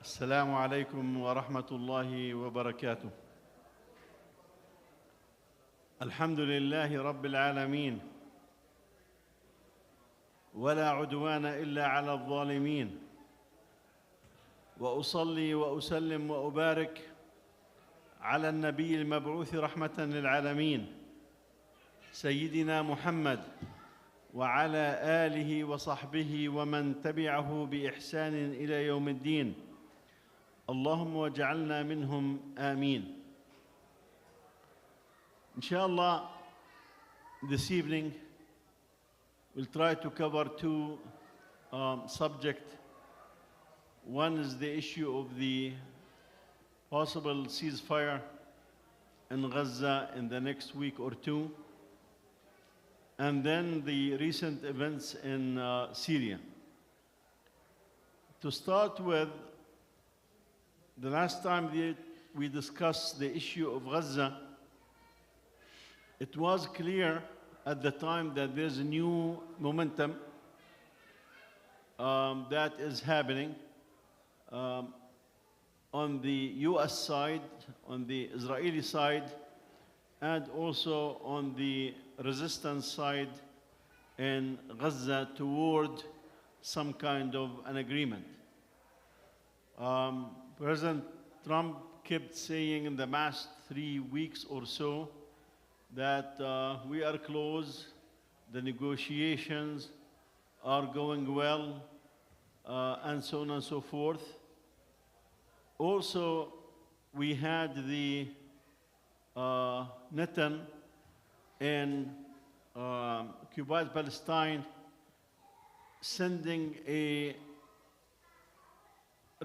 السلام عليكم ورحمة الله وبركاته. الحمد لله رب العالمين، ولا عدوان إلا على الظالمين، وأصلي وأسلم وأبارك على النبي المبعوث رحمة للعالمين سيدنا محمد وعلى آله وصحبه ومن تبعه بإحسان إلى يوم الدين. اللهم واجعلنا منهم آمين. Inshallah, this evening we'll try to cover two subjects. One is the issue of the possible ceasefire in Gaza in the next week or two, and then the recent events in Syria. To start with, the last time we discussed the issue of Gaza, it was clear at the time that there's a new momentum that is happening on the US side, on the Israeli side, and also on the resistance side in Gaza toward some kind of an agreement. President Trump kept saying in the past 3 weeks or so that we are close, the negotiations are going well, and so on and so forth. Also, we had the Netan in occupied Palestine sending a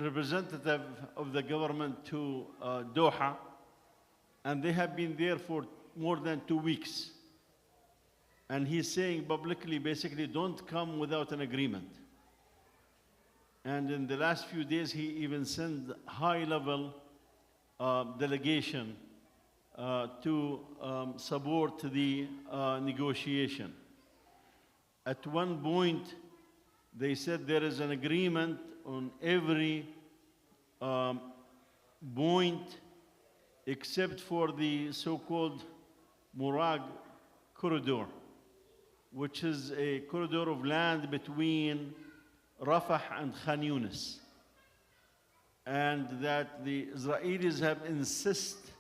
representative of the government to Doha, and they have been there for more than 2 weeks. And he's saying publicly, basically, don't come without an agreement. And in the last few days, he even sent high-level delegation to support the negotiation. At one point, they said there is an agreement on every point except for the so-called Murag corridor, which is a corridor of land between Rafah and Khan Yunis, and that the Israelis have insisted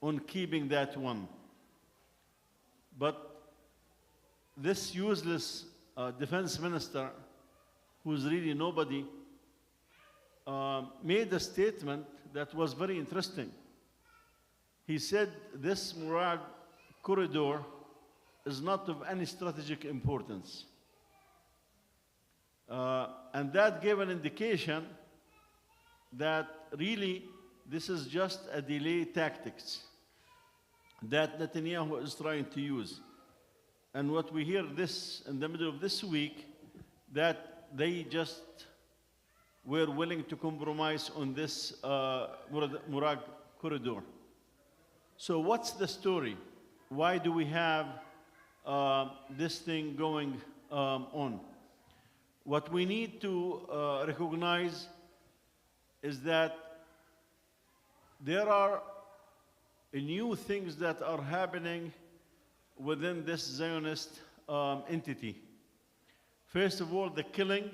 on keeping that one. But this useless defense minister, who's really nobody, made a statement that was very interesting. He said this Murad corridor is not of any strategic importance. And that gave an indication that really this is just a delay tactics that Netanyahu is trying to use. And what we hear this in the middle of this week, that they just were willing to compromise on this Murad corridor. So what's the story? Why do we have this thing going on? What we need to recognize is that there are new things that are happening within this Zionist entity. First of all, the killing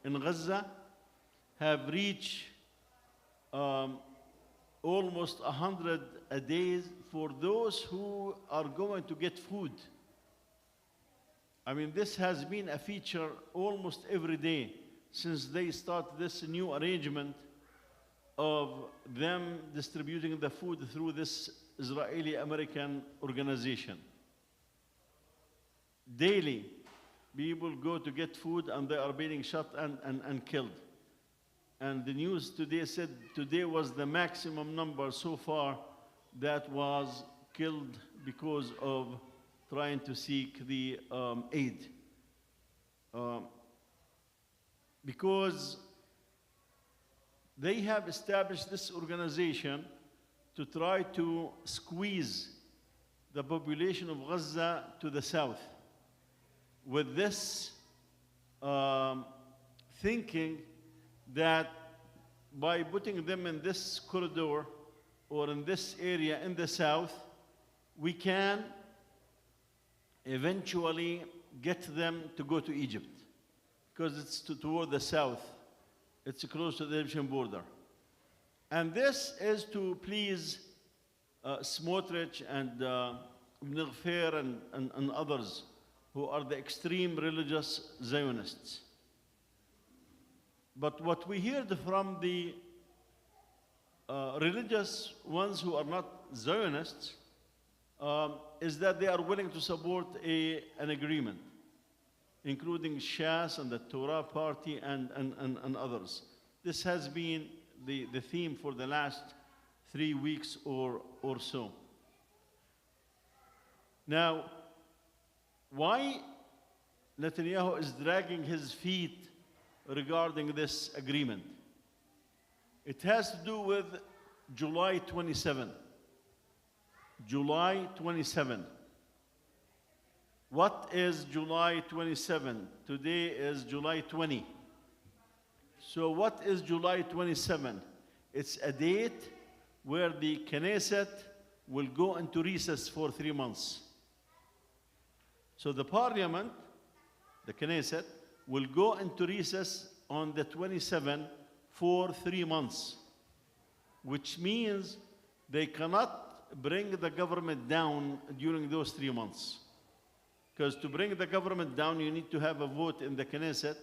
in Gaza have reached almost 100 a day for those who are going to get food. I mean, this has been a feature almost every day since they start this new arrangement of them distributing the food through this Israeli-American organization. Daily, people go to get food and they are being shot and killed. And the news today said today was the maximum number so far that was killed because of trying to seek the aid. Because they have established this organization to try to squeeze the population of Gaza to the south with this thinking that by putting them in this corridor or in this area in the south, we can eventually get them to go to Egypt because it's toward the south. It's close to the Egyptian border. And this is to please Smotrich and Ibn Gfir and others who are the extreme religious Zionists. But what we heard from the religious ones who are not Zionists is that they are willing to support an agreement, including Shas and the Torah Party and others. This has been the theme for the last 3 weeks or so. Now, why Netanyahu is dragging his feet regarding this agreement? It has to do with July 27. July 27. What is July 27? Today is July 20. So what is July 27? It's a date where the Knesset will go into recess for 3 months. So the parliament, the Knesset, will go into recess on the 27th for 3 months, which means they cannot bring the government down during those 3 months. Because to bring the government down, you need to have a vote in the Knesset,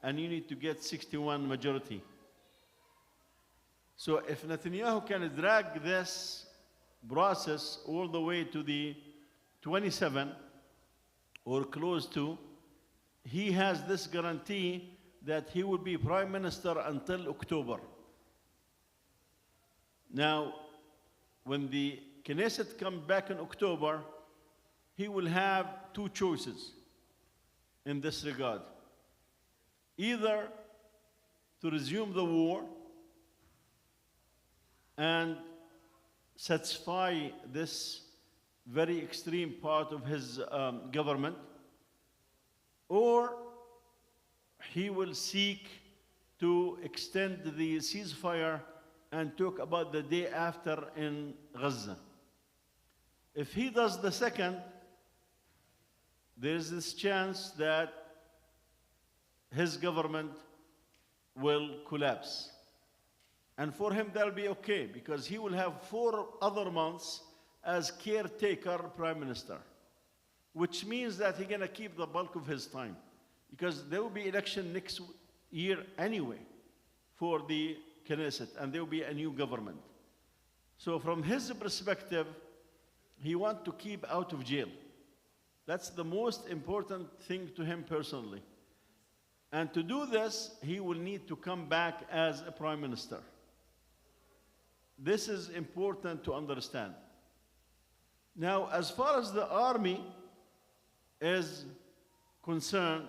and you need to get 61 majority. So if Netanyahu can drag this process all the way to the 27 or close to, he has this guarantee that he will be prime minister until October. Now, when the Knesset comes back in October, he will have 2 choices in this regard. Either to resume the war and satisfy this very extreme part of his government, or he will seek to extend the ceasefire and talk about the day after in Gaza. If he does the second, there's this chance that his government will collapse. And for him, that'll be okay, because he will have 4 other months as caretaker prime minister, which means that he's going to keep the bulk of his time, because there will be election next year anyway for the Knesset, and there will be a new government. So from his perspective, he wants to keep out of jail. That's the most important thing to him personally. And to do this, he will need to come back as a prime minister. This is important to understand. Now, as far as the army is concerned,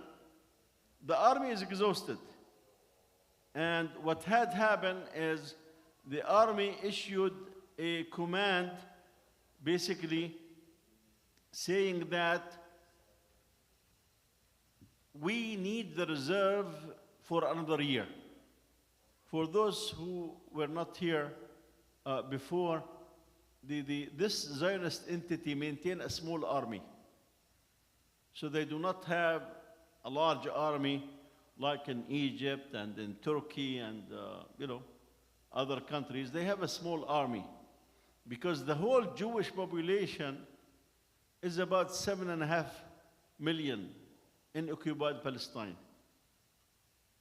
the army is exhausted. And what had happened is the army issued a command basically saying that we need the reserve for another year. For those who were not here before, this Zionist entity maintains a small army. So they do not have a large army like in Egypt and in Turkey and other countries. They have a small army because the whole Jewish population is about 7.5 million in occupied Palestine.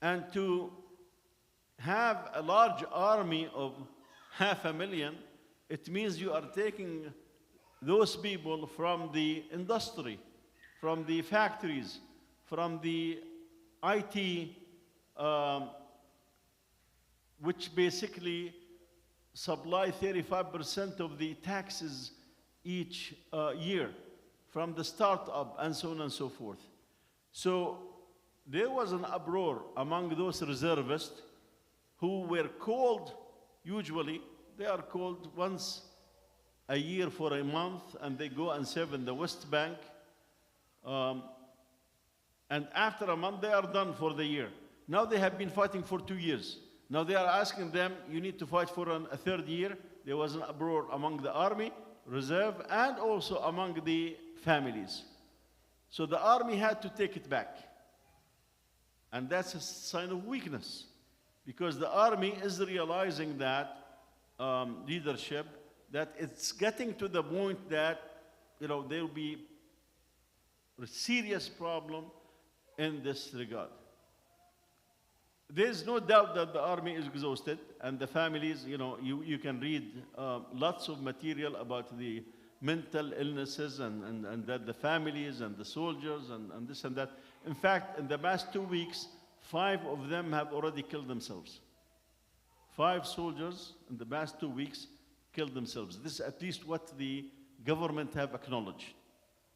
And to have a large army of 500,000, it means you are taking those people from the industry, from the factories, from the IT, which basically supply 35% of the taxes each year, from the startup and so on and so forth. So there was an uproar among those reservists who were called, usually they are called once a year for a month, and they go and serve in the West Bank. And after a month, they are done for the year. Now they have been fighting for 2 years, Now they are asking them, you need to fight for a third year. There was an uproar among the army, reserve, and also among the families. So the army had to take it back. And that's a sign of weakness, because the army is realizing that leadership, that it's getting to the point that there will be a serious problem in this regard. There's no doubt that the army is exhausted, and the families, you can read lots of material about the mental illnesses and that the families and the soldiers and this and that. In fact, in the past 2 weeks, 5 of them have already killed themselves. 5 soldiers in the past 2 weeks killed themselves. This is at least what the government have acknowledged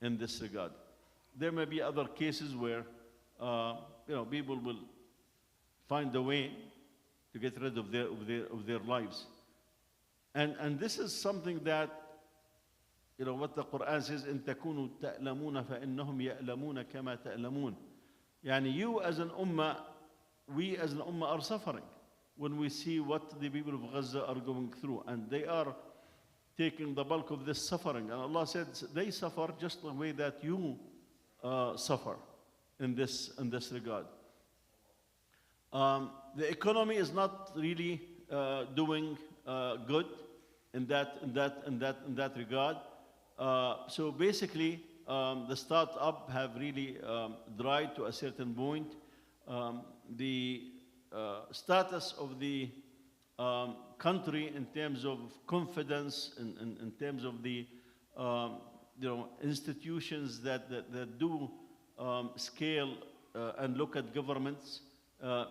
in this regard. There may be other cases where people will find a way to get rid of their lives. And this is something that what the Quran says, إن تكونوا تألمون فإنهم يألمون كما تألمون. Yani you as an ummah, we as an ummah are suffering when we see what the people of Gaza are going through, and they are taking the bulk of this suffering. And Allah said they suffer just the way that you suffer in this regard. The economy is not really doing good in that regard. So basically, the startup have really dried to a certain point. The status of the country in terms of confidence, in terms of the institutions that do scale and look at governments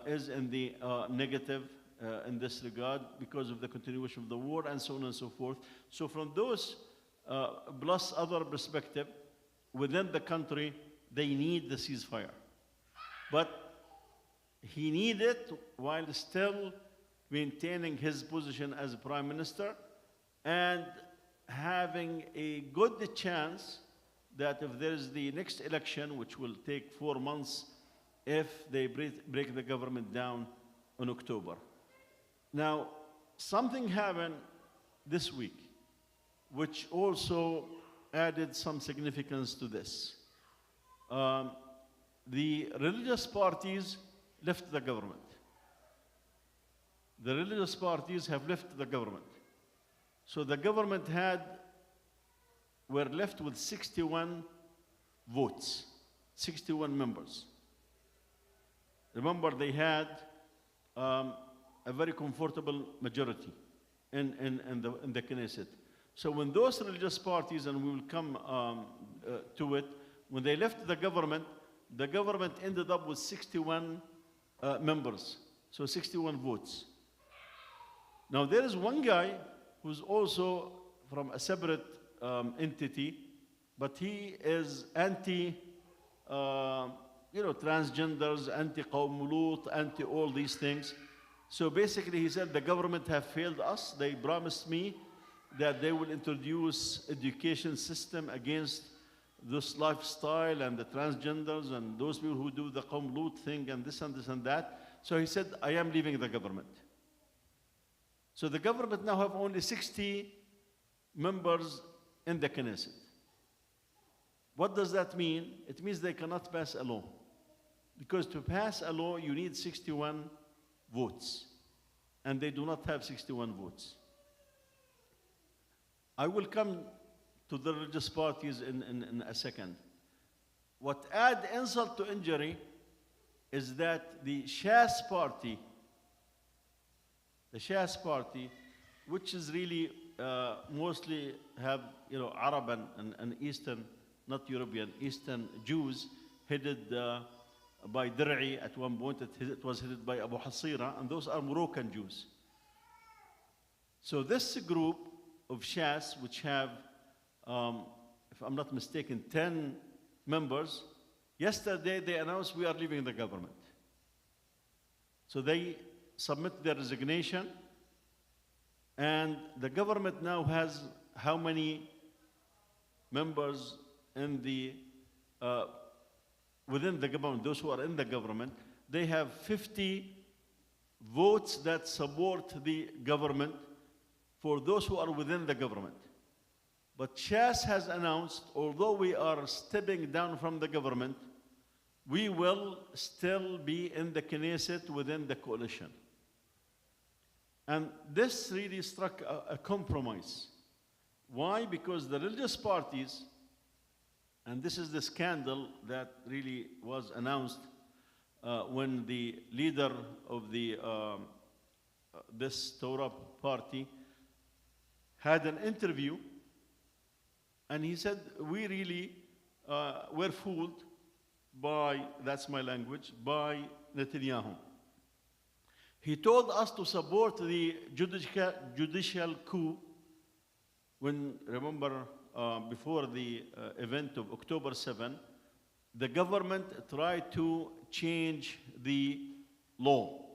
is in the negative in this regard because of the continuation of the war and so on and so forth. So from those plus other perspective, within the country, they need the ceasefire. But he needs it while still maintaining his position as prime minister and having a good chance that if there is the next election, which will take 4 months, if they break the government down in October. Now, something happened this week, which also added some significance to this. The religious parties left the government. The religious parties have left the government. So the government were left with 61 votes, 61 members. Remember, they had a very comfortable majority in the Knesset. So when those religious parties, and we will come to it, when they left the government ended up with 61 members, so 61 votes. Now there is one guy who's also from a separate entity, but he is anti, transgenders, anti-Qawm Lut, anti all these things. So basically he said the government have failed us. They promised me that they will introduce education system against this lifestyle and the transgenders and those people who do the Qawm Lut thing and this and this and that. So he said, I am leaving the government. So the government now have only 60 members in the Knesset. What does that mean? It means they cannot pass a law. Because to pass a law, you need 61 votes. And they do not have 61 votes. I will come to the religious parties in a second. What adds insult to injury is that the Shas party, which is really mostly have Arab and Eastern, not European, Eastern Jews, headed by Dir'i at one point. It was headed by Abu Hasira, and those are Moroccan Jews. So this group of Shas, which have, if I'm not mistaken, 10 members, yesterday they announced we are leaving the government. So they submit their resignation, and the government now has how many members in the within the government? Those who are in the government, they have 50 votes that support the government for those who are within the government. But Shas has announced, although we are stepping down from the government, we will still be in the Knesset within the coalition. And this really struck a compromise. Why? Because the religious parties, and this is the scandal that really was announced when the leader of this Torah party had an interview, and he said, we really were fooled by, that's my language, by Netanyahu. He told us to support the judicial coup when, remember, before the event of October 7, the government tried to change the law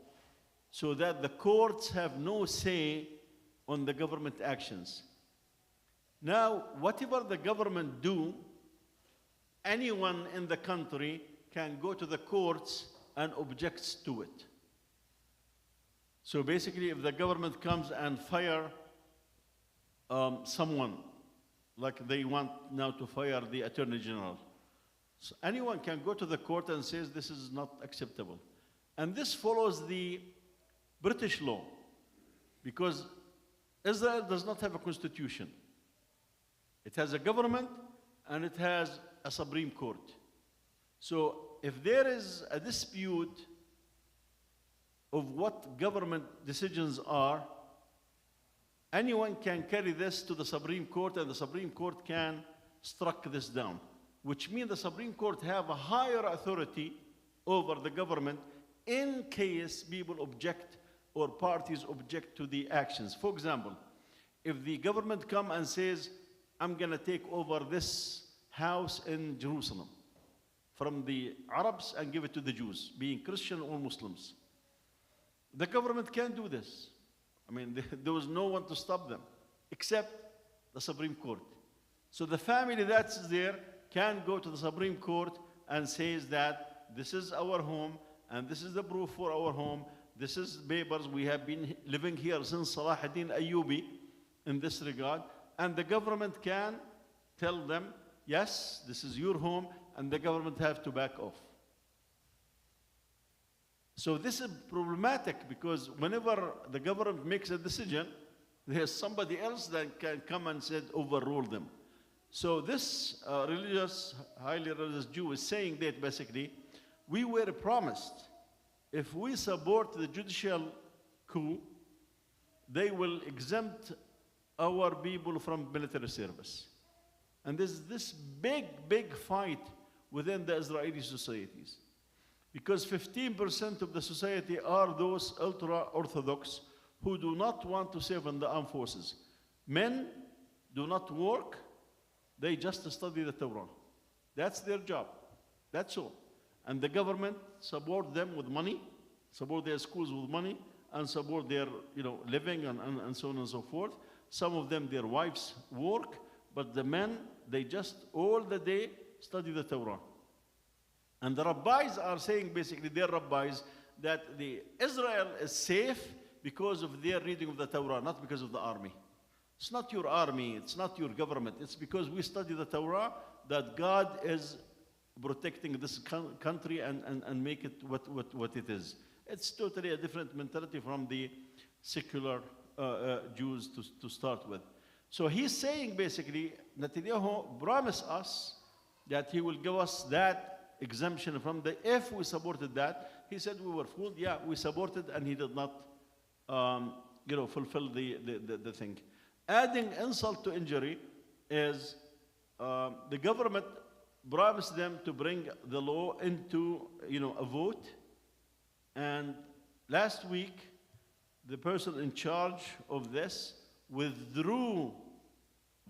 so that the courts have no say on the government actions. Now, whatever the government do, anyone in the country can go to the courts and objects to it. So basically, if the government comes and fire someone, like they want now to fire the Attorney General, so anyone can go to the court and says this is not acceptable. And this follows the British law, because Israel does not have a constitution. It has a government and it has a Supreme Court. So if there is a dispute of what government decisions are, anyone can carry this to the Supreme Court, and the Supreme Court can strike this down, which means the Supreme Court have a higher authority over the government in case people object or parties object to the actions. For example, if the government come and says, I'm going to take over this house in Jerusalem from the Arabs and give it to the Jews, being Christian or Muslims, the government can't do this. I mean, there was no one to stop them except the Supreme Court. So the family that's there can go to the Supreme Court and says that this is our home and this is the proof for our home. This is papers. We have been living here since Salah ad-Din Ayyubi in this regard. And the government can tell them, yes, this is your home, and the government have to back off. So this is problematic because whenever the government makes a decision, there's somebody else that can come and said overrule them. So this highly religious Jew is saying that basically, we were promised if we support the judicial coup, they will exempt our people from military service. And there's this big fight within the Israeli societies. Because 15% of the society are those ultra-Orthodox who do not want to serve in the armed forces. Men do not work, they just study the Torah. That's their job, that's all. And the government support them with money, support their schools with money, and support their living and so on and so forth. Some of them, their wives work, but the men, they just all the day study the Torah. And the rabbis are saying, basically, their rabbis, that Israel is safe because of their reading of the Torah, not because of the army. It's not your army, it's not your government. It's because we study the Torah that God is protecting this country and make it what it is. It's totally a different mentality from the secular Jews to start with. So he's saying, basically, Netanyahu promised us that he will give us that exemption from if we supported that. He said we were fooled. Yeah, we supported, and he did not fulfill the thing. Adding insult to injury is the government promised them to bring the law into a vote, and last week the person in charge of this withdrew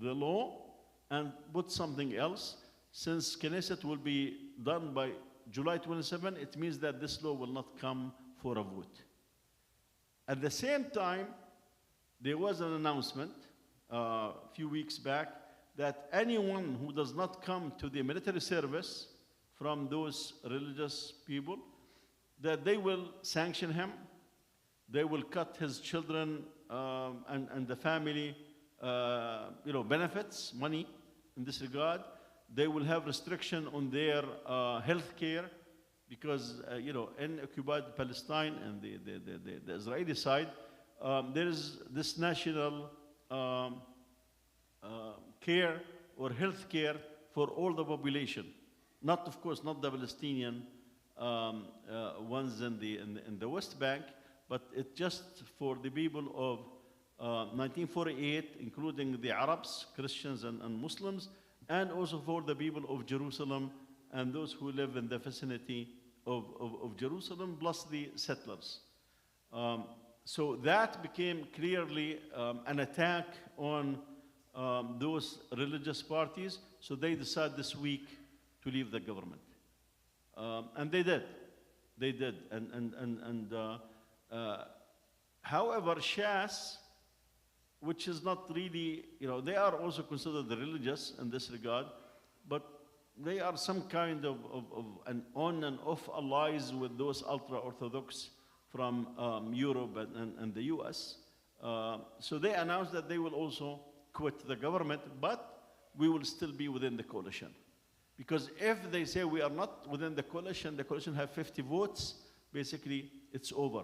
the law and put something else. Since Knesset will be done by July 27, it means that this law will not come for a vote. At the same time, there was an announcement a few weeks back that anyone who does not come to the military service from those religious people, that they will sanction him, They will cut his children and the family benefits, money in this regard. They will have restriction on their health care because, in occupied Palestine and the Israeli side, there is this national care or health care for all the population. Not, of course, not the Palestinian ones in the West Bank, but it's just for the people of 1948, including the Arabs, Christians, and Muslims, and also for the people of Jerusalem and those who live in the vicinity of Jerusalem, plus the settlers. So that became clearly an attack on those religious parties. So they decided this week to leave the government, and they did. They did, however, Shas, which is not really, they are also considered religious in this regard, but they are some kind of an on and off allies with those ultra-Orthodox from Europe and the US. So they announced that they will also quit the government, but we will still be within the coalition. Because if they say we are not within the coalition have 50 votes, basically it's over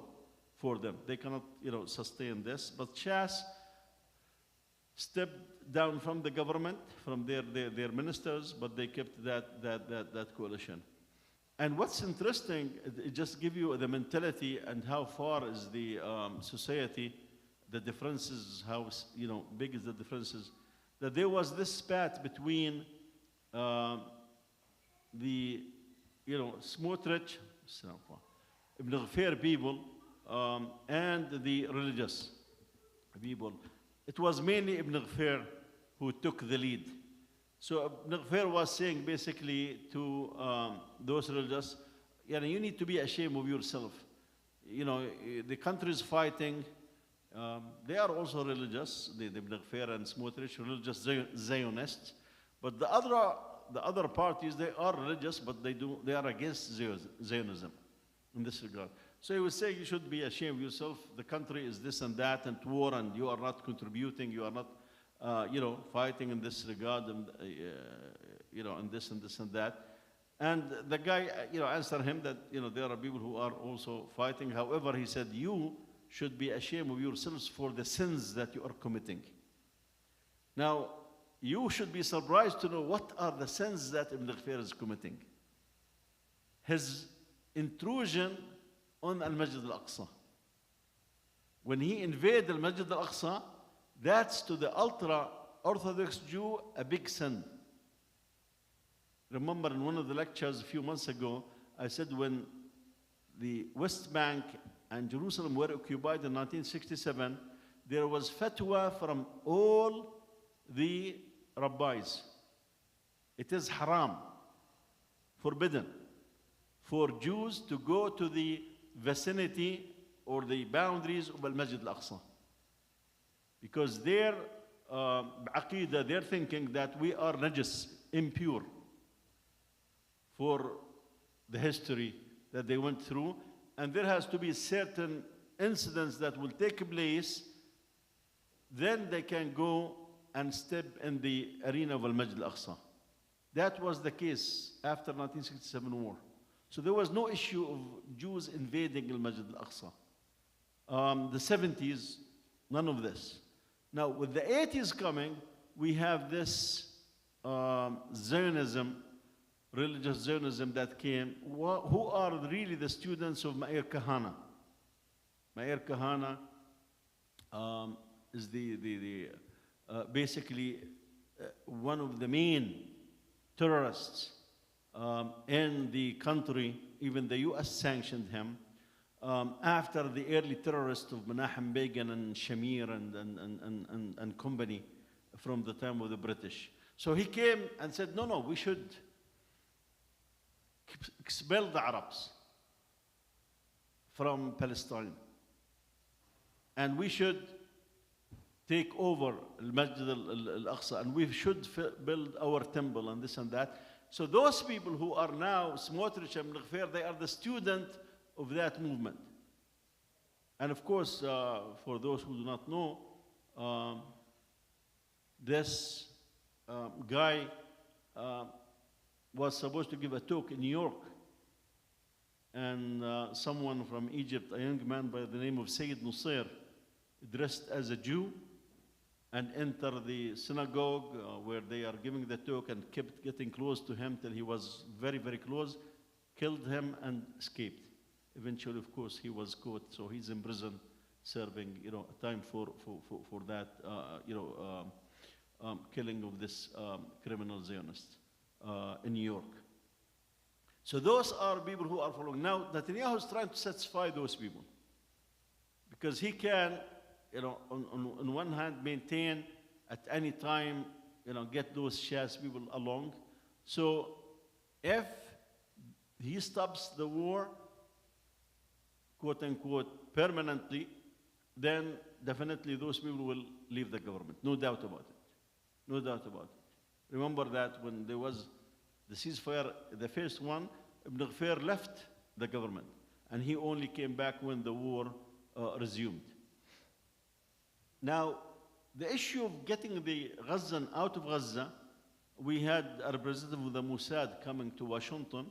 for them. They cannot, sustain this. But Shas stepped down from the government, from their ministers, but they kept that coalition. And what's interesting, it just gives you the mentality and how far is the society, the differences, how big is the differences, that there was this spat between the Smotrich, Ibn Ghafir people, and the religious people. It was mainly Ibn Ghafir who took the lead. So Ibn Ghafir was saying basically to those religious, you need to be ashamed of yourself. The country is fighting. They are also religious, the Ibn Ghafir and Smotrich, religious Zionists. But the other parties, they are religious, but they are against Zionism in this regard. So he was saying you should be ashamed of yourself. The country is this and that and war, and you are not contributing. You are not, fighting in this regard, and and this and this and that. And the guy, answered him that there are people who are also fighting. However, he said you should be ashamed of yourselves for the sins that you are committing. Now, you should be surprised to know what are the sins that Ibn Ghafir is committing. His intrusion on Al-Masjid Al-Aqsa. When he invaded Al-Masjid Al-Aqsa, that's to the ultra-Orthodox Jew a big sin. Remember in one of the lectures a few months ago, I said when the West Bank and Jerusalem were occupied in 1967, there was fatwa from all the rabbis. It is haram, forbidden, for Jews to go to the vicinity or the boundaries of Al-Masjid Al-Aqsa. Because their aqidah, they're thinking that we are najis, impure, for the history that they went through. And there has to be certain incidents that will take place, then they can go and step in the arena of Al-Masjid Al-Aqsa. That was the case after 1967 war. So there was no issue of Jews invading Al-Masjid Al-Aqsa. The 70s, none of this. Now, with the 80s coming, we have this Zionism, religious Zionism that came, who are really the students of Meir Kahane. Meir Kahane is basically one of the main terrorists in the country. Even the US sanctioned him after the early terrorists of Menachem Begin and Shamir and company from the time of the British. So he came and said, no, we should expel the Arabs from Palestine. And we should take over Al-Masjid Al-Aqsa, and we should build our temple and this and that. So those people who are now Smotrich and Ibn Ghafir, they are the student of that movement. And of course, for those who do not know, um, this guy was supposed to give a talk in New York. And someone from Egypt, a young man by the name of Sayyid Nusayr, dressed as a Jew, and entered the synagogue where they are giving the talk and kept getting close to him till he was very, very close, killed him and escaped. Eventually, of course, he was caught, so he's in prison serving, time for that, killing of this criminal Zionist in New York. So those are people who are following. Now, Netanyahu is trying to satisfy those people because he can, on one hand, maintain at any time, get those Shas people along. So if he stops the war, quote unquote, permanently, then definitely those people will leave the government. No doubt about it. No doubt about it. Remember that when there was the ceasefire, the first one, Ibn Ghaffir left the government, and he only came back when the war resumed. Now, the issue of getting the Gazan out of Gaza, we had a representative of the Mossad coming to Washington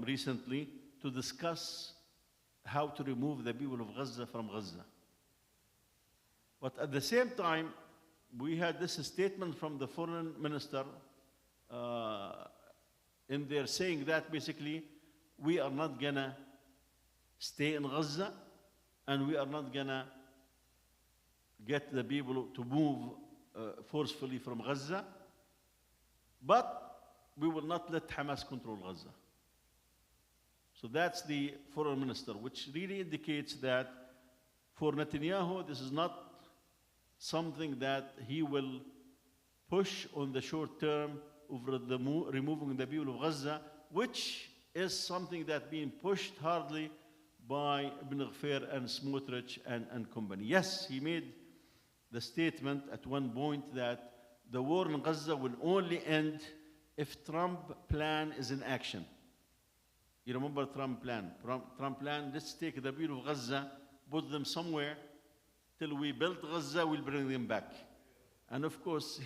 recently to discuss how to remove the people of Gaza from Gaza. But at the same time, we had this statement from the foreign minister in there saying that basically we are not gonna stay in Gaza and we are not gonna get the people to move forcefully from Gaza, but we will not let Hamas control Gaza. So that's the foreign minister, which really indicates that for Netanyahu, this is not something that he will push on the short term over the removing the people of Gaza, which is something that being pushed hardly by Ibn Ghaffir and Smotrich and company. Yes, he made the statement at one point that the war in Gaza will only end if Trump plan is in action. You remember Trump plan? Trump plan, let's take the people of Gaza, put them somewhere, till we build Gaza, we'll bring them back. And of course,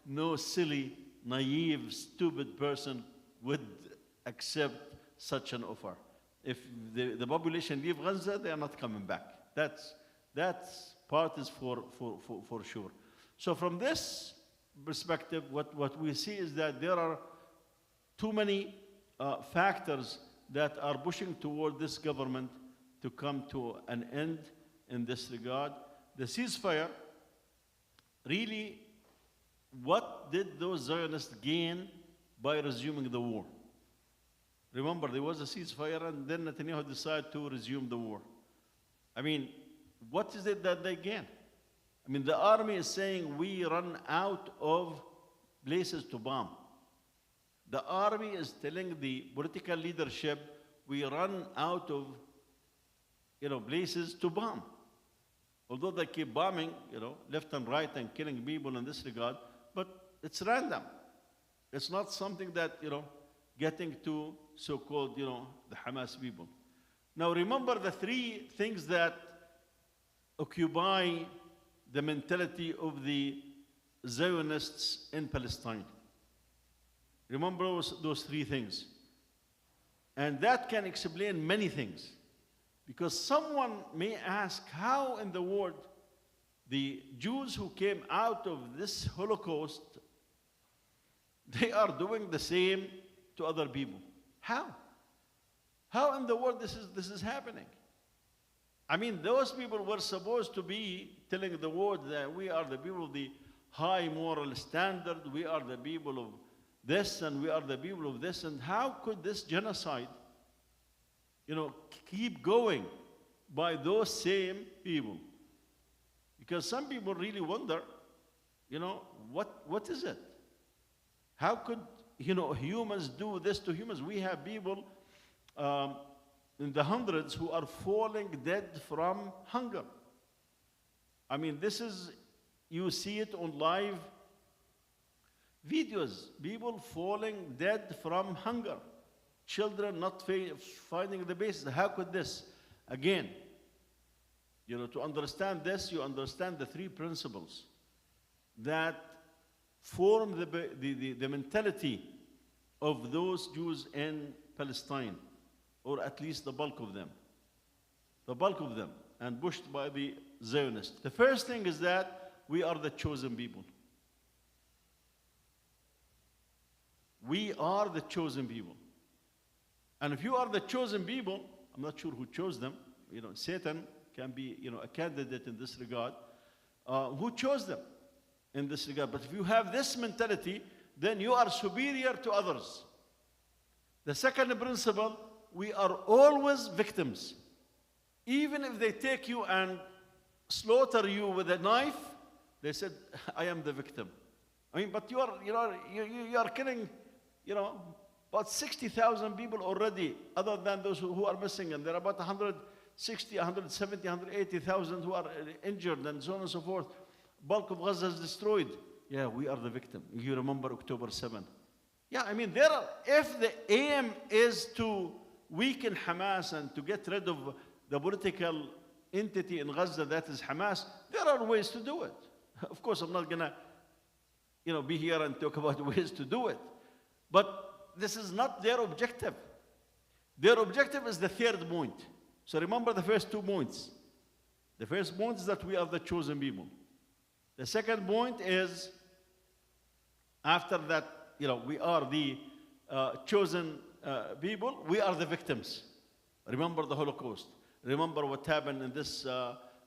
no silly, naive, stupid person would accept such an offer. If the population leave Gaza, they are not coming back. That's part is for sure. So from this perspective, what we see is that there are too many factors that are pushing toward this government to come to an end in this regard. The ceasefire, really, what did those Zionists gain by resuming the war? Remember, there was a ceasefire and then Netanyahu decided to resume the war. I mean, what is it that they gain? I mean, the army is saying we run out of places to bomb. The army is telling the political leadership we run out of places to bomb. Although they keep bombing, left and right and killing people in this regard, but it's random. It's not something that, getting to so-called, the Hamas people. Now remember the three things that occupy the mentality of the Zionists in Palestine. Remember those three things. And that can explain many things. Because someone may ask how in the world the Jews who came out of this Holocaust, they are doing the same to other people. How? How in the world this is happening? I mean, those people were supposed to be telling the world that we are the people of the high moral standard, we are the people of this, and we are the people of this, and how could this genocide, keep going by those same people? Because some people really wonder, what is it? How could, humans do this to humans? We have people in the hundreds who are falling dead from hunger. I mean, you see it on live videos, people falling dead from hunger, children not finding the basis. How could this? Again, To understand this, you understand the three principles that form the mentality of those Jews in Palestine, or at least the bulk of them. The bulk of them, and pushed by the Zionists. The first thing is that we are the chosen people. We are the chosen people. And if you are the chosen people, I'm not sure who chose them. Satan can be, a candidate in this regard. Who chose them in this regard? But if you have this mentality, then you are superior to others. The second principle, we are always victims. Even if they take you and slaughter you with a knife, they said, I am the victim. But you are killing, about 60,000 people already, other than those who are missing. And there are about 160, 170, 180,000 who are injured, and so on and so forth. Bulk of Gaza is destroyed. Yeah, we are the victim. You remember October 7. Yeah, if the aim is to weaken Hamas and to get rid of the political entity in Gaza that is Hamas, there are ways to do it. Of course, I'm not gonna, be here and talk about ways to do it. But this is not their objective. Their objective is the third point. So remember the first 2 points. The first point is that we are the chosen people. The second point is, after that, we are the chosen people, we are the victims. Remember the Holocaust. Remember what happened in this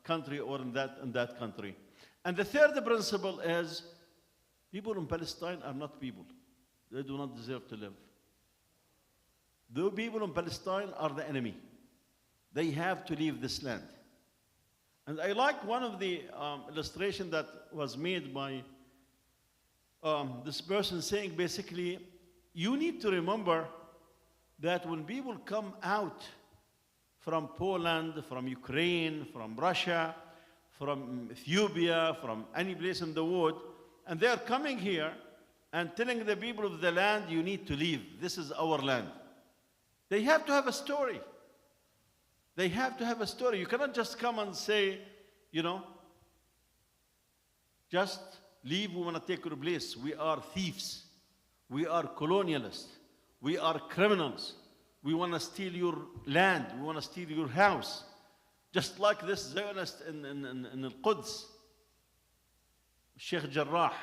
country or in that country. And the third principle is, people in Palestine are not people. They do not deserve to live. The people in Palestine are the enemy. They have to leave this land. And I like one of the illustration that was made by this person, saying basically, you need to remember that when people come out from Poland, from Ukraine, from Russia, from Ethiopia, from any place in the world, and they're coming here and telling the people of the land, you need to leave. This is our land. They have to have a story. They have to have a story. You cannot just come and say, just leave, we want to take your place. We are thieves. We are colonialists. We are criminals. We want to steal your land. We want to steal your house. Just like this Zionist in Al-Quds, Sheikh Jarrah.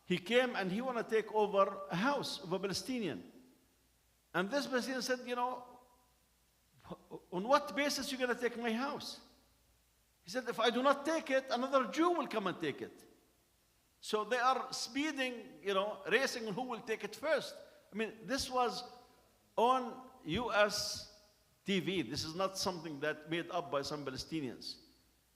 He came and he want to take over a house of a Palestinian. And this Palestinian said, on what basis are you going to take my house? He said, if I do not take it, another Jew will come and take it. So they are speeding, racing on who will take it first. This was on US TV. This is not something that made up by some Palestinians.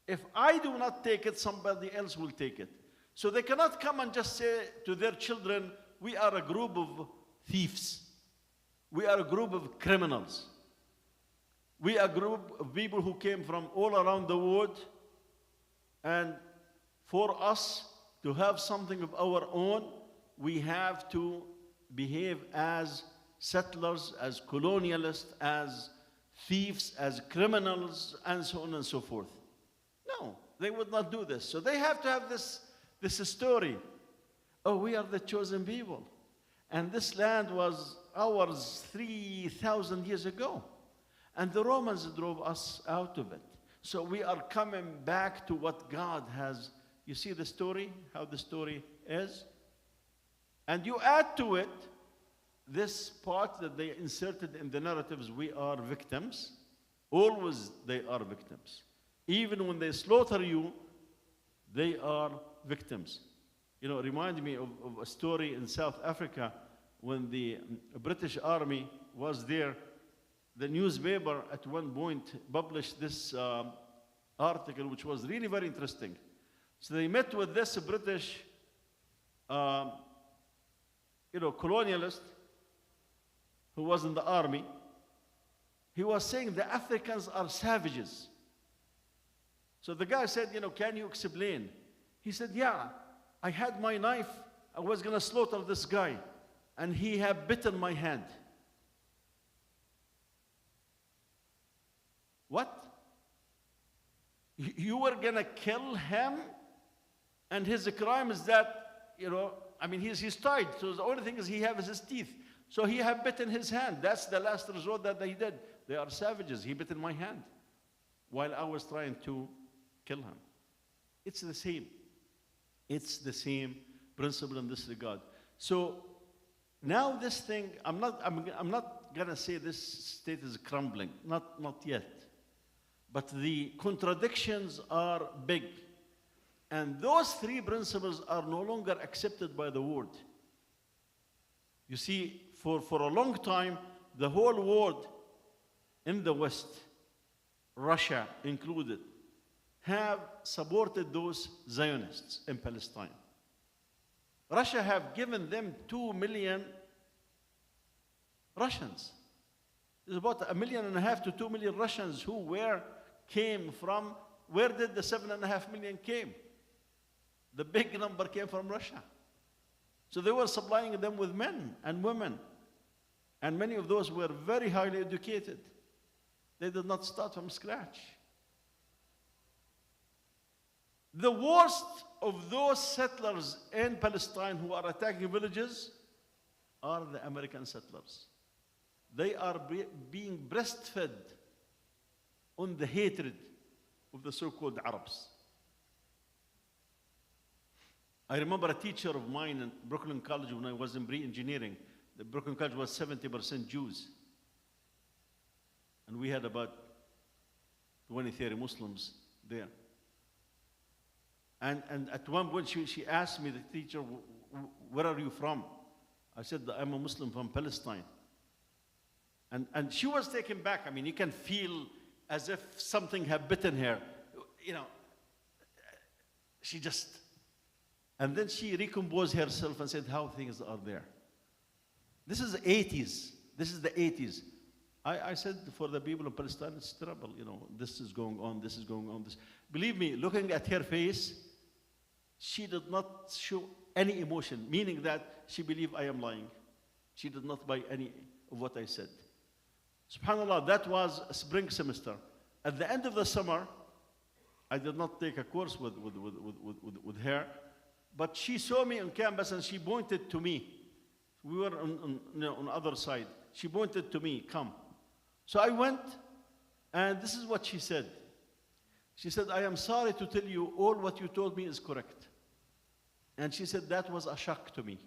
If I do not take it, somebody else will take it. So they cannot come and just say to their children, we are a group of thieves. We are a group of criminals. We are a group of people who came from all around the world. And for us to have something of our own, we have to behave as settlers, as colonialists, as thieves, as criminals, and so on and so forth. No, they would not do this. So they have to have this story. Oh, we are the chosen people. And this land was ours 3,000 years ago. And the Romans drove us out of it. So we are coming back to what God has. You see the story, how the story is? And you add to it this part that they inserted in the narratives, we are victims. Always they are victims. Even when they slaughter you, they are victims. Remind me of a story in South Africa when the British Army was there. The newspaper at one point published this article, which was really very interesting. So they met with this British, colonialist who was in the army. He was saying the Africans are savages. So the guy said, can you explain? He said, yeah, I had my knife. I was going to slaughter this guy, and he had bitten my hand. What? You were going to kill him, and his crime is that, I mean, he's tied. So the only thing is he has his teeth. So he had bitten his hand. That's the last resort that he did. They are savages. He bit in my hand while I was trying to kill him. It's the same. It's the same principle in this regard. So now this thing, I'm not gonna say this state is crumbling. Not yet. But the contradictions are big. And those three principles are no longer accepted by the world. You see, for a long time, the whole world in the West, Russia included, have supported those Zionists in Palestine. Russia have given them 2 million Russians. There's about 1.5 million to 2 million Russians who came from, where did the 7.5 million came? The big number came from Russia. So they were supplying them with men and women. And many of those were very highly educated. They did not start from scratch. The worst of those settlers in Palestine who are attacking villages are the American settlers. They are being breastfed on the hatred of the so-called Arabs. I remember a teacher of mine in Brooklyn College when I was in pre-engineering. The Brooklyn College was 70% Jews. And we had about 20, 30 Muslims there. And at one point she asked me, the teacher, where are you from? I said, I'm a Muslim from Palestine. And she was taken back. I mean, you can feel as if something had bitten her. She just, and then she recomposed herself and said how things are there. This is the 80s. This is the 80s. I said for the people of Palestine, it's terrible. This is going on, this is going on. This. Believe me, looking at her face, she did not show any emotion, meaning that she believed I am lying. She did not buy any of what I said. SubhanAllah, that was a spring semester. At the end of the summer, I did not take a course with her, but she saw me on campus and she pointed to me. We were on the other side. She pointed to me, come. So I went, and this is what she said. She said, I am sorry to tell you all what you told me is correct. And she said, that was a shock to me.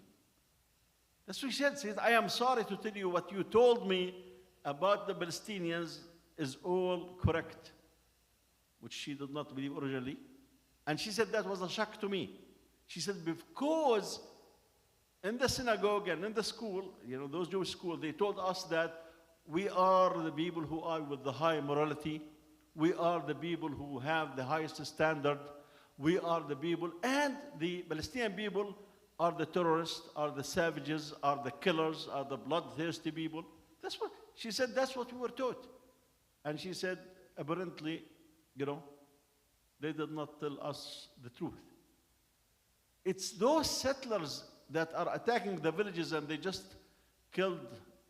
That's what she said. She said, I am sorry to tell you what you told me about the Palestinians is all correct, which she did not believe originally. And she said, that was a shock to me. She said, because in the synagogue and in the school, those Jewish schools, they told us that we are the people who are with the high morality. We are the people who have the highest standard. We are the people, and the Palestinian people are the terrorists, are the savages, are the killers, are the bloodthirsty people. That's what she said. That's what we were taught. And she said, apparently, they did not tell us the truth. It's those settlers that are attacking the villages, and they just killed,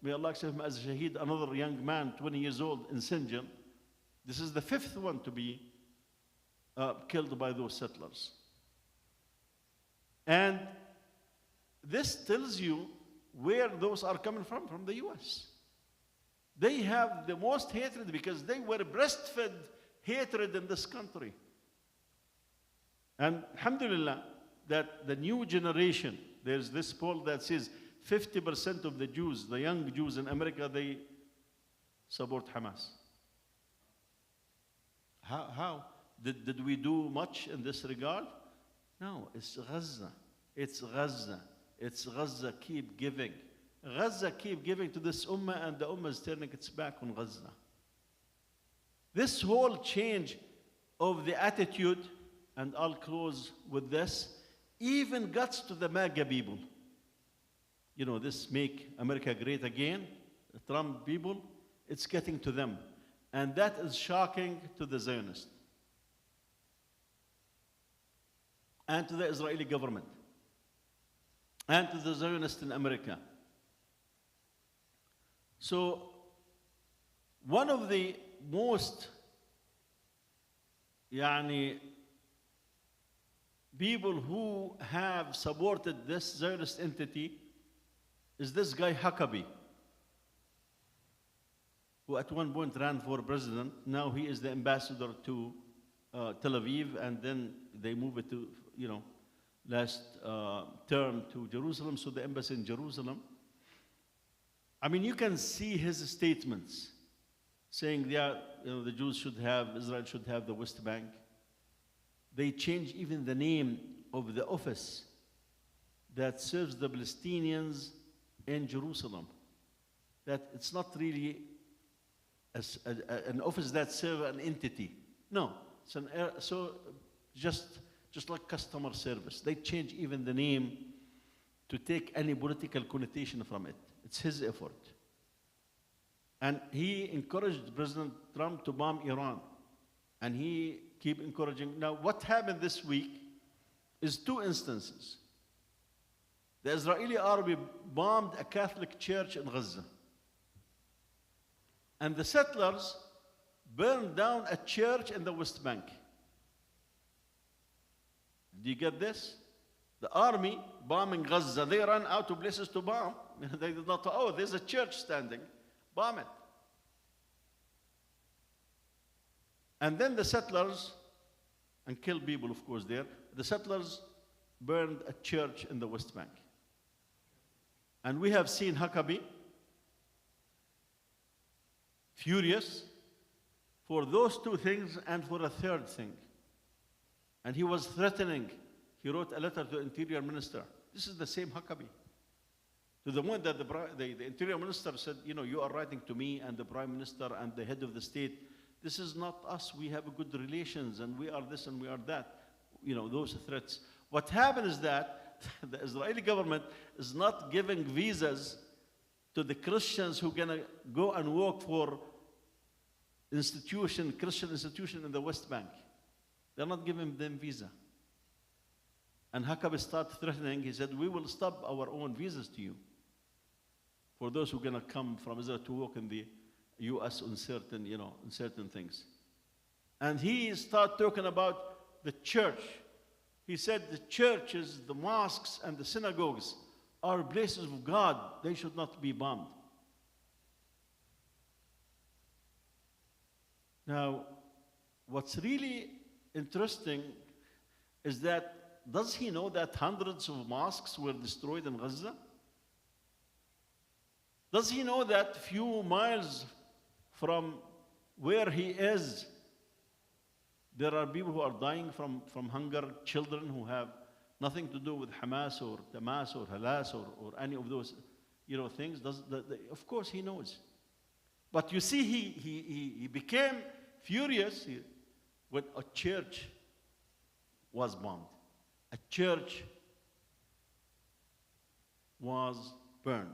may Allah accept him as a shaheed, another young man, 20 years old, in Sinjar. This is the 5th one to be killed by those settlers. And this tells you where those are coming from the US. They have the most hatred because they were breastfed hatred in this country. And alhamdulillah, that the new generation, there's this poll that says 50% of the Jews, the young Jews in America, they support Hamas. How? Did we do much in this regard? No, it's Gaza. It's Gaza. It's Gaza. Keep giving. Gaza keep giving to this ummah, and the ummah is turning its back on Gaza. This whole change of the attitude, and I'll close with this, even gets to the MAGA people. This Make America Great Again, the Trump people, it's getting to them. And that is shocking to the Zionists and to the Israeli government and to the Zionists in America. So one of the most يعني people who have supported this Zionist entity is this guy Huckabee, who at one point ran for president. Now he is the ambassador to Tel Aviv, and then they move it to, last term to Jerusalem, so the embassy in Jerusalem. I mean, you can see his statements saying, the Jews should have, Israel should have the West Bank. They change even the name of the office that serves the Palestinians in Jerusalem. That it's not really an office that serves an entity. No, it's just like customer service. They change even the name to take any political connotation from it. It's his effort. And he encouraged President Trump to bomb Iran. And he keep encouraging. Now, what happened this week is two instances. The Israeli army bombed a Catholic church in Gaza. And the settlers burned down a church in the West Bank. Do you get this? The army bombing Gaza, they ran out of places to bomb. They did not, there's a church standing, bomb it. And then the settlers, and killed people, of course, there, the settlers burned a church in the West Bank. And we have seen Huckabee furious for those two things and for a third thing. And he was threatening. He wrote a letter to the Interior Minister. This is the same Huckabee. To the point that the Interior Minister said, you are writing to me and the Prime Minister and the head of the state. This is not us. We have good relations and we are this and we are that. Those threats. What happened is that the Israeli government is not giving visas to the Christians who are going to go and work for Christian institution in the West Bank. They're not giving them visa. And Huckabee started threatening. He said, we will stop our own visas to you for those who are going to come from Israel to work in the U.S. on certain things. And he started talking about the church. He said the churches, the mosques, and the synagogues are places of God. They should not be bombed. Now, what's really interesting is that, does he know that hundreds of mosques were destroyed in Gaza? Does he know that few miles from where he is, there are people who are dying from hunger, children who have nothing to do with Hamas or Hamas or Halas or any of those things? Of course he knows. But you see, he became furious when a church was bombed. A church was burned.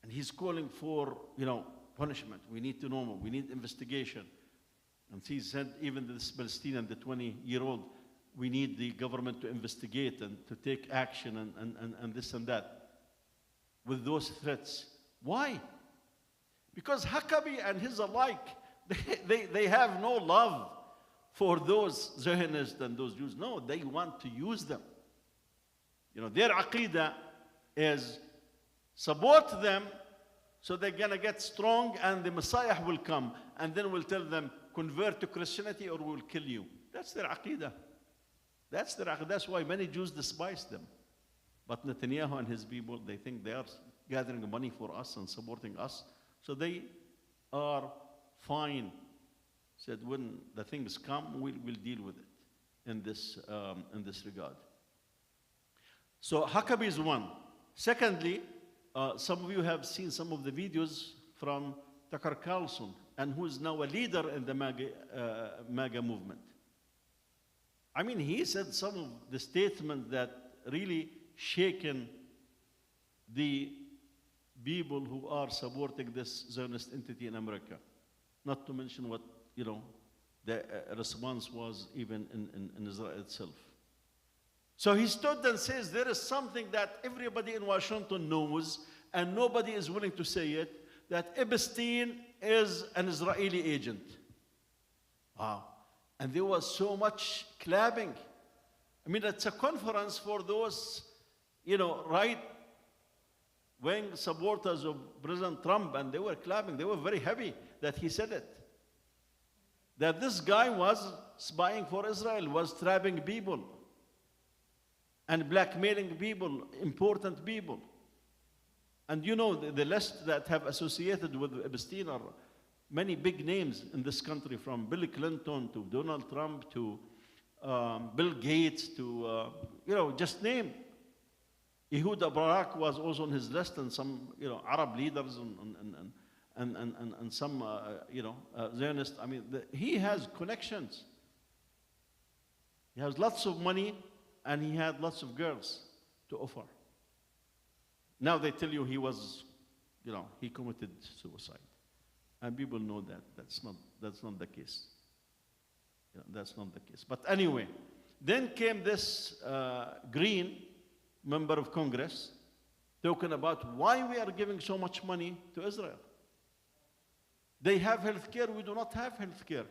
And he's calling for, punishment. We need to know more. We need investigation. And he said, even this Palestinian, the 20-year-old, we need the government to investigate and to take action and this and that. With those threats. Why? Because Huckabee and his alike, they have no love for those Zionists and those Jews. No, they want to use them. Their aqidah is support them so they're going to get strong and the Messiah will come and then we'll tell them, convert to Christianity or we'll kill you. That's their aqidah. That's why many Jews despise them. But Netanyahu and his people, they think they are gathering money for us and supporting us. So they are fine. Said when the things come, we'll deal with it in this regard. So Huckabee is one. Secondly, some of you have seen some of the videos from Tucker Carlson, and who is now a leader in the MAGA movement. I mean, he said some of the statements that really shaken the people who are supporting this Zionist entity in America. Not to mention what, the response was even in Israel itself. So he stood and says there is something that everybody in Washington knows and nobody is willing to say it, that Epstein is an Israeli agent. Wow. And there was so much clapping. I mean, it's a conference for those, right-wing supporters of President Trump, and they were clapping. They were very happy that he said it. That this guy was spying for Israel, was trapping people and blackmailing people, important people. And the list that have associated with Epstein are many big names in this country, from Bill Clinton to Donald Trump to Bill Gates to, just name. Yehuda Barak was also on his list, and some, Arab leaders and some, Zionists. I mean, he has connections. He has lots of money, and he had lots of girls to offer. Now they tell you he was, he committed suicide. And people know that. That's not the case. That's not the case. But anyway, then came this Green member of Congress talking about why we are giving so much money to Israel. They have health care, we do not have health care.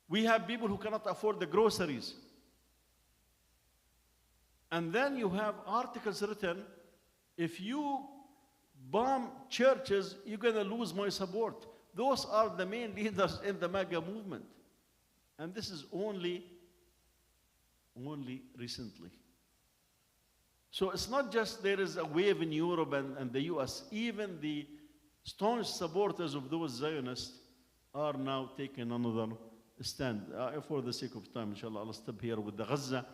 We have people who cannot afford the groceries. And then you have articles written, if you bomb churches, you're going to lose my support. Those are the main leaders in the MAGA movement. And this is only recently. So it's not just there is a wave in Europe and the US. Even the staunch supporters of those Zionists are now taking another stand. For the sake of time, inshallah, I'll stop here with the Gaza.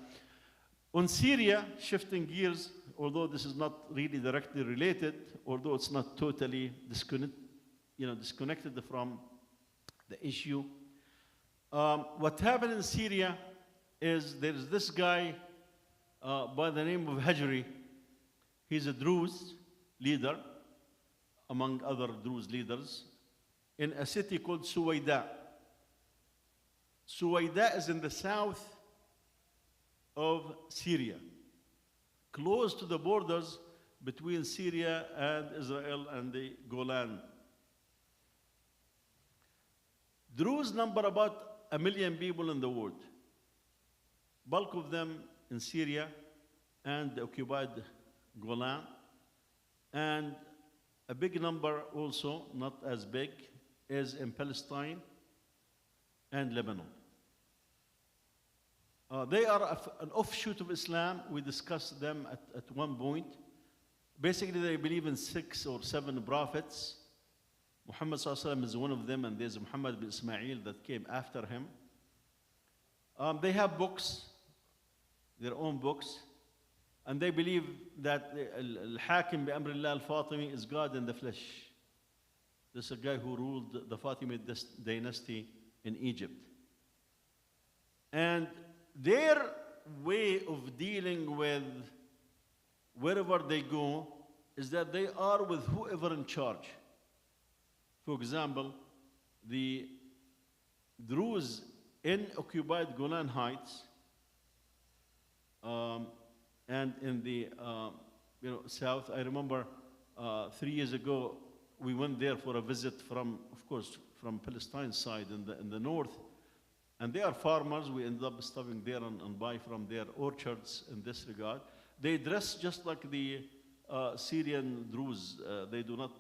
On Syria, shifting gears, although this is not really directly related, although it's not totally disconnected from the issue. What happened in Syria is there is this guy by the name of Hajri. He's a Druze leader, among other Druze leaders, in a city called Suwaida. Suwaida is in the south of Syria, close to the borders between Syria and Israel and the Golan. Druze number about 1 million people in the world, bulk of them in Syria and the occupied Golan, and a big number also, not as big, is in Palestine and Lebanon. They are an offshoot of Islam. We discussed them at one point. Basically, they believe in 6 or 7 prophets. Muhammad ﷺ is one of them, and there's Muhammad bin Ismail that came after him. They have books, their own books, and they believe that Al-Hakim bi Amrillah al-Fatimi is God in the flesh. This is a guy who ruled the Fatimid dynasty in Egypt. And their way of dealing with wherever they go is that they are with whoever in charge. For example, the Druze in occupied Golan Heights and in the south. I remember 3 years ago we went there for a visit from, of course, from Palestine side in the north. And they are farmers. We ended up stopping there and buy from their orchards in this regard. They dress just like the Syrian Druze. They do not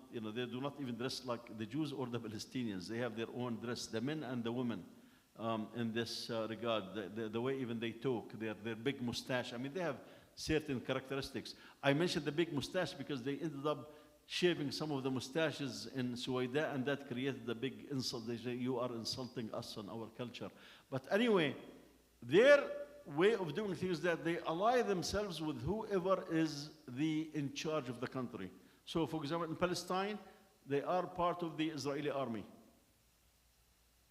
even dress like the Jews or the Palestinians. They have their own dress, the men and the women, in this regard. The way even they talk, their big mustache. I mean, they have certain characteristics. I mentioned the big mustache because they ended up shaving some of the mustaches in Suwaida, and that created the big insult. They say, you are insulting us and our culture. But anyway, their way of doing things is that they ally themselves with whoever is in charge of the country. So, for example, in Palestine, they are part of the Israeli army.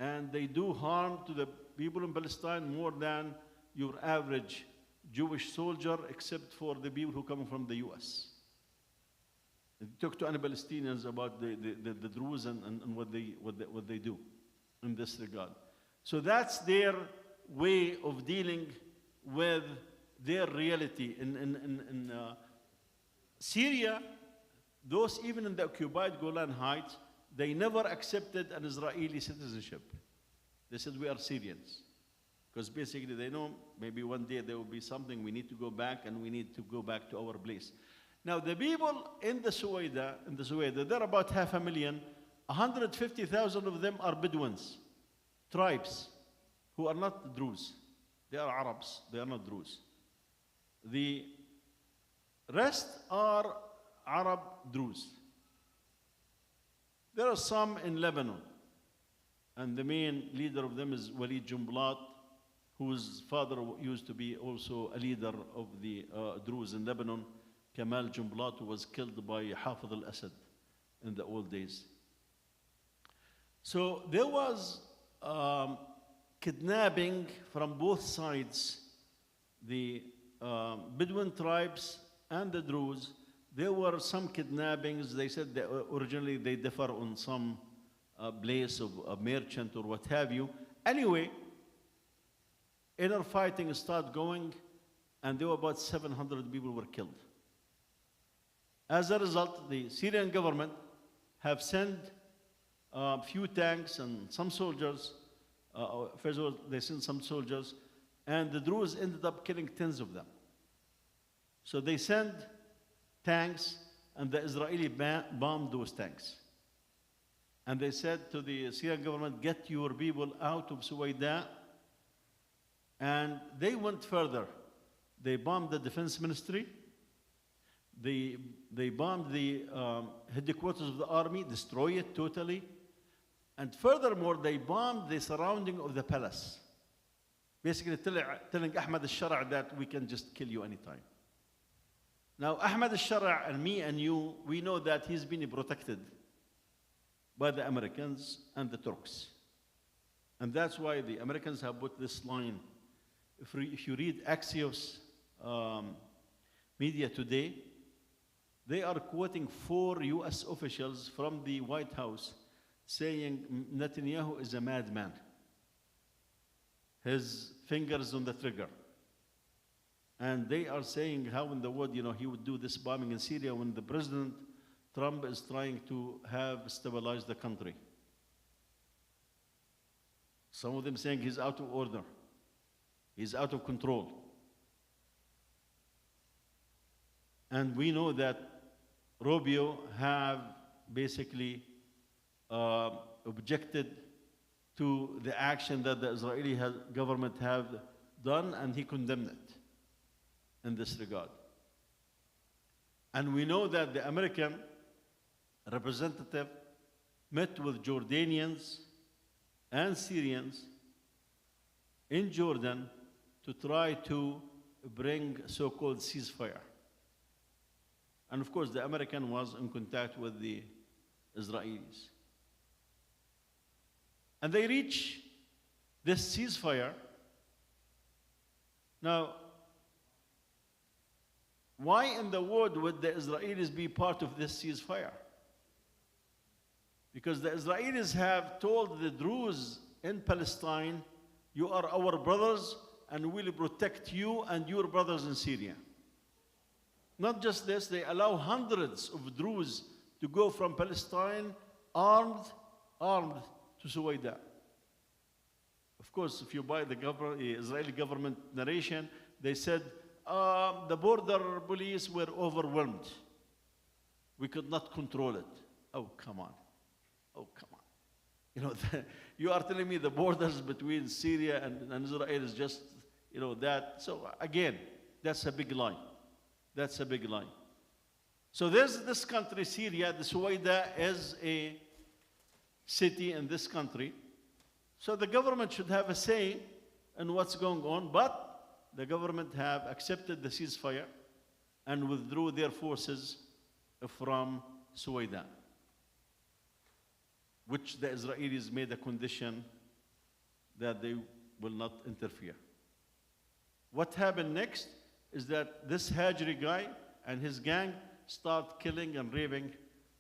And they do harm to the people in Palestine more than your average Jewish soldier, except for the people who come from the US. Talk to any Palestinians about the Druze and what they do in this regard. So that's their way of dealing with their reality. In Syria, those even in the occupied Golan Heights, they never accepted an Israeli citizenship. They said, we are Syrians. Because basically they know maybe one day there will be something, we need to go back and we need to go back to our place. Now the people in the Suwaida, they're about 500,000. 150,000 of them are Bedouins, tribes, who are not Druze. They are Arabs, they are not Druze. The rest are Arab Druze. There are some in Lebanon, and the main leader of them is Walid Jumblat, whose father used to be also a leader of the Druze in Lebanon, Kamal Jumblat, who was killed by Hafid al-Assad in the old days. So there was kidnapping from both sides, the Bedouin tribes and the Druze. There were some kidnappings. They said that originally they differ on some place of a merchant or what have you. Anyway, inner fighting started going, and there were about 700 people were killed. As a result, the Syrian government have sent a few tanks and some soldiers. First of all, they sent some soldiers, and the Druze ended up killing tens of them. So they sent tanks, and the Israeli bombed those tanks. And they said to the Syrian government, get your people out of Suwaida. And they went further. They bombed the defense ministry. They bombed the headquarters of the army, destroyed it totally. And furthermore, they bombed the surrounding of the palace. Basically telling Ahmad al-Shara' that we can just kill you anytime. Now, Ahmad al-Shara' and me and you, we know that he's been protected by the Americans and the Turks. And that's why the Americans have put this line. If you read Axios media today, they are quoting 4 US officials from the White House saying Netanyahu is a madman. His fingers on the trigger. And they are saying how in the world, he would do this bombing in Syria when the President Trump is trying to have stabilized the country. Some of them saying he's out of order. He's out of control. And we know that Rubio have basically objected to the action that the Israeli government have done, and he condemned it in this regard. And we know that the American representative met with Jordanians and Syrians in Jordan to try to bring so-called ceasefire. And of course, the American was in contact with the Israelis. And they reach this ceasefire. Now, why in the world would the Israelis be part of this ceasefire? Because the Israelis have told the Druze in Palestine, you are our brothers and we will protect you and your brothers in Syria. Not just this, they allow hundreds of Druze to go from Palestine armed to Suwaida. Of course, if you buy the Israeli government narration, they said the border police were overwhelmed. We could not control it. Oh, come on. Oh, come on. You are telling me the borders between Syria and Israel is just, that. So again, that's a big lie. That's a big lie. So there's this country, Syria. The Suwaida is a city in this country. So the government should have a say in what's going on, but the government have accepted the ceasefire and withdrew their forces from Suwaida, which the Israelis made a condition that they will not interfere. What happened next is that this Hajri guy and his gang start killing and raping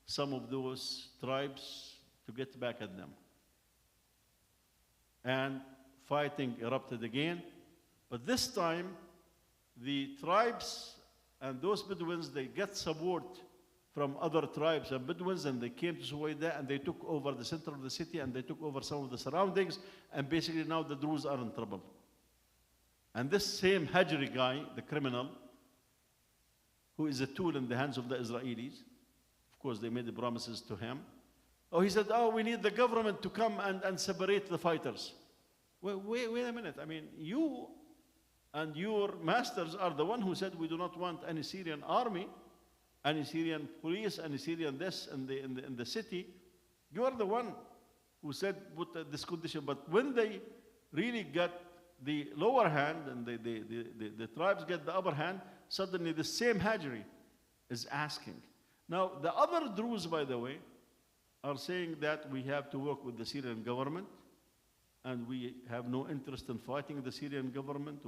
some of those tribes to get back at them. And fighting erupted again, but this time the tribes and those Bedouins, they get support from other tribes and Bedouins, and they came to Suwaida and they took over the center of the city and they took over some of the surroundings, and basically now the Druze are in trouble. And this same Hajri guy, the criminal, who is a tool in the hands of the Israelis, of course, they made the promises to him. Oh, he said, oh, we need the government to come and separate the fighters. Wait a minute. I mean, you and your masters are the one who said we do not want any Syrian army, any Syrian police, any Syrian this in the city. You are the one who said put this condition. But when they really got the lower hand and the tribes get the upper hand, suddenly the same Hajri is asking. Now, the other Druze, by the way, are saying that we have to work with the Syrian government and we have no interest in fighting the Syrian government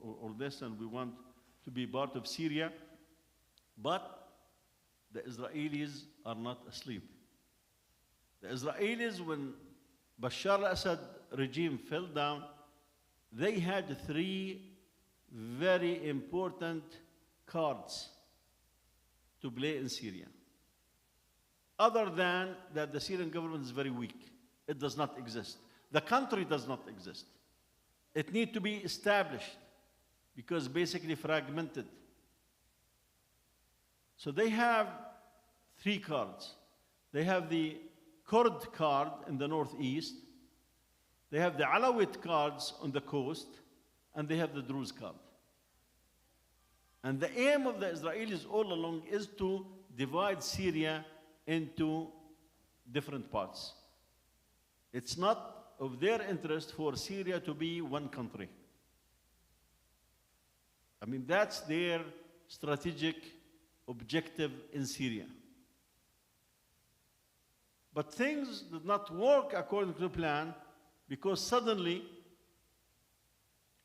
or this, and we want to be part of Syria. But the Israelis are not asleep. The Israelis, when Bashar al-Assad regime fell down, they had three very important cards to play in Syria. Other than that, the Syrian government is very weak. It does not exist. The country does not exist. It needs to be established because basically fragmented. So they have three cards. They have the Kurd card in the northeast. They have the Alawite cards on the coast, and they have the Druze card. And the aim of the Israelis all along is to divide Syria into different parts. It's not of their interest for Syria to be one country. I mean, that's their strategic objective in Syria. But things did not work according to the plan because suddenly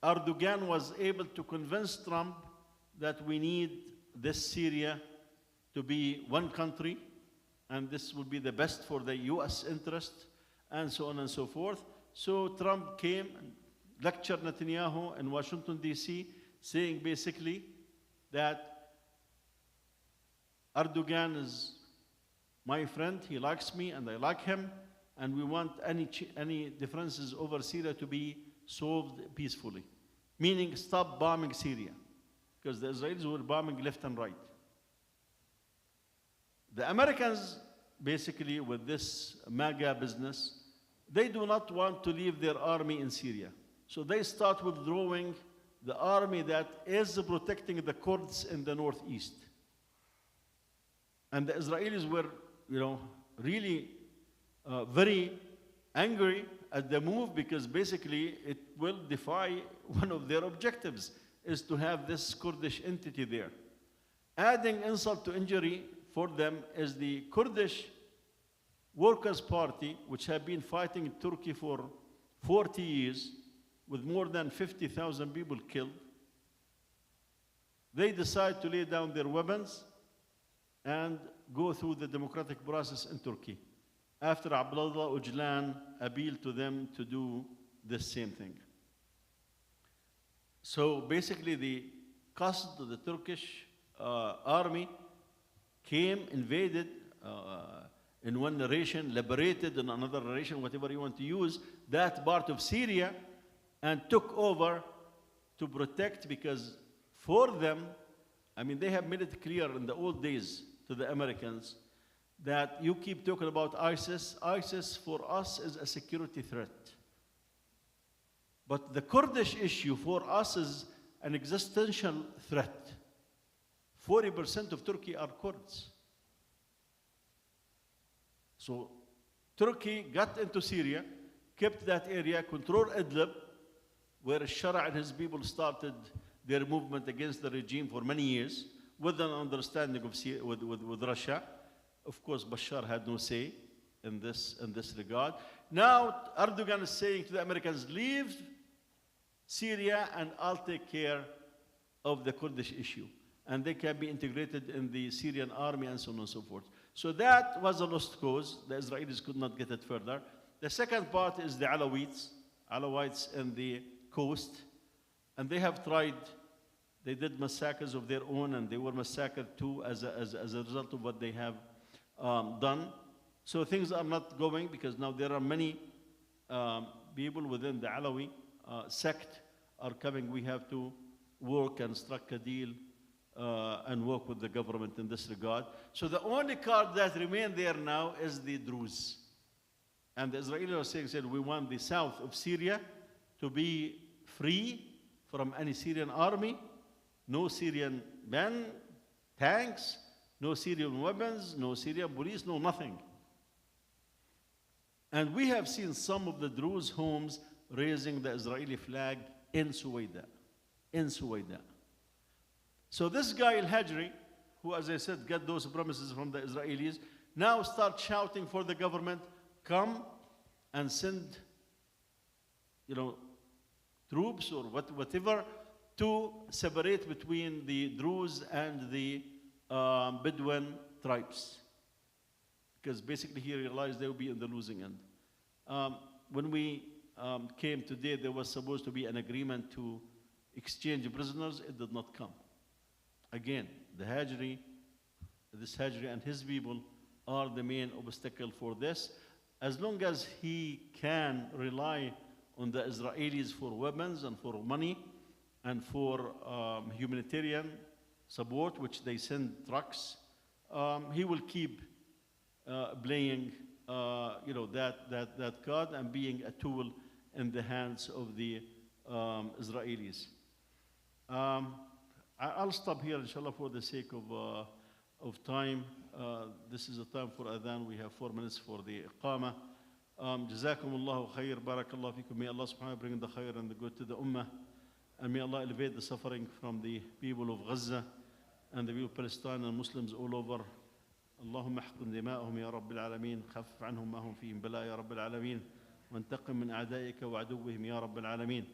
Erdogan was able to convince Trump that we need this Syria to be one country and this will be the best for the US interest and so on and so forth. So Trump came and lectured Netanyahu in Washington, D.C., saying basically that Erdogan is my friend, he likes me and I like him, and we want any differences over Syria to be solved peacefully. Meaning stop bombing Syria, because the Israelis were bombing left and right. The Americans, basically with this MAGA business, they do not want to leave their army in Syria. So they start withdrawing the army that is protecting the Kurds in the northeast. And the Israelis were, really very angry at the move because basically it will defy one of their objectives, is to have this Kurdish entity there. Adding insult to injury for them is the Kurdish Workers' Party, which have been fighting in Turkey for 40 years with more than 50,000 people killed. They decide to lay down their weapons and go through the democratic process in Turkey after Abdullah Öcalan appealed to them to do the same thing. So basically the cost of the Turkish army came, invaded in one narration, liberated in another narration, whatever you want to use, that part of Syria and took over to protect, because for them, I mean, they have made it clear in the old days to the Americans that you keep talking about ISIS. ISIS for us is a security threat. But the Kurdish issue for us is an existential threat. 40% of Turkey are Kurds. So Turkey got into Syria, kept that area, controlled Idlib, where Shara and his people started their movement against the regime for many years, with an understanding of with Russia. Of course, Bashar had no say in this regard. Now Erdogan is saying to the Americans, leave Syria and I'll take care of the Kurdish issue. And they can be integrated in the Syrian army and so on and so forth. So that was a lost cause. The Israelis could not get it further. The second part is the Alawites in the coast. And they have tried, they did massacres of their own, and they were massacred too as a result of what they have done. So things are not going, because now there are many people within the Alawi sect are coming, we have to work and strike a deal and work with the government in this regard. So the only card that remains there now is the Druze. And the Israelis are saying, said, we want the south of Syria to be free from any Syrian army, no Syrian men, tanks, no Syrian weapons, no Syrian police, no nothing. And we have seen some of the Druze homes raising the Israeli flag in Suwaida. In Suwaida. So this guy Al-Hajri, who, as I said, got those promises from the Israelis, now start shouting for the government, come and send, troops or whatever to separate between the Druze and the Bedouin tribes. Because basically he realized they would be in the losing end. When we came today, there was supposed to be an agreement to exchange prisoners. It did not come. Again, this Hajri and his people are the main obstacle for this. As long as he can rely on the Israelis for weapons and for money and for humanitarian support, which they send trucks, he will keep playing that card and being a tool in the hands of the Israelis. I'll stop here, inshallah, for the sake of time. This is the time for adhan. We have 4 minutes for the iqamah. Jazakum Allahu khair, barakallahu fikum. May Allah subhanahu wa ta'ala bring the khair and the good to the ummah. And may Allah elevate the suffering from the people of Gaza and the people of Palestine and Muslims all over. اللهم احقن دماءهم يا رب العالمين خفف عنهم ما هم فيهم بلاء يا رب العالمين وانتقم من أعدائك وعدوهم يا رب العالمين.